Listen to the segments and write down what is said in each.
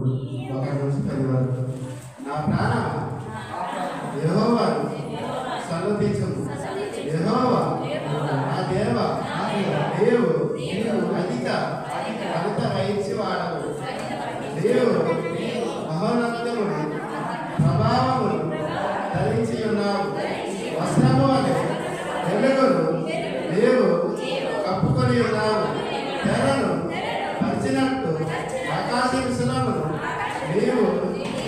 1 నుంచి 10 వరకు. నా ప్రాణమా యెహోవాను సన్నుతించుము. యెహోవా నా దేవా నీవు అధిక ఘనత వహించువాడవు. నీవు మహోన్నతమును ప్రభావమును ధరించి ఉన్నావు. వస్త్రము అనే వెలుగును నీవు కప్పుకొని ఉన్నావు. తెరను పరిచినట్టు ఆకాశ విషయమును నీవు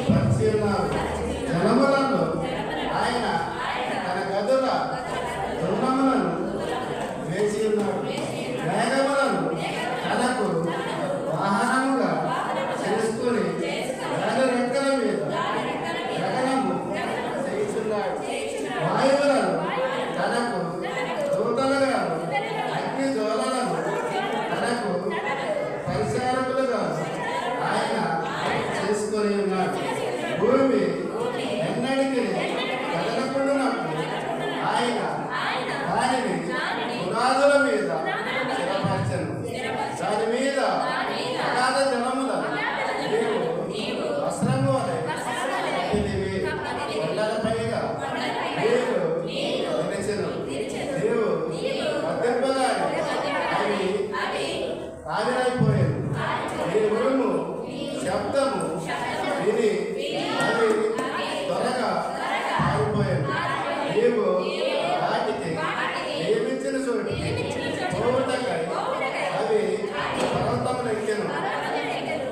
పరిచి ఉన్నావు. జలములను ఆయన తన గదుల దుర్గములను వేసి ఉన్నాడు. మేఘములను తనకు వాహనముగా చేసుకుని రెక్కల మీద గగనము చేయుచున్నాడు. వాయువులను తనకు దూతలుగా, అగ్ని జ్వాలలను తనకు పరిచారకులుగా ఆయన చేసుకొని ఉన్నాడు. భూమి ఎన్నడికి కదలకుండానప్పుడు ఆయన దానిని పునాదుల మీద స్థిరపరచెను. దాని మీద అగాధ జలముల నీవు వస్త్రము వలె కప్పితివి. కొండలపైగా నీవు నిలిచెను. నీవు వర్ధింపగానే అవి ఆవిరైపోయాను. నీ ఉరుము శబ్దము విని అవి త్వరగా ఆగిపోయాను. నీవు వాటికి నియమించిన చోటికి పోవుటకై అవి పర్వతములెక్కెను,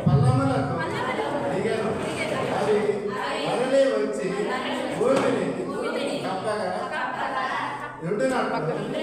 పల్లములకు దిగెను. అవి మరలి వచ్చి భూమిని కప్పగా ఎడునట్టు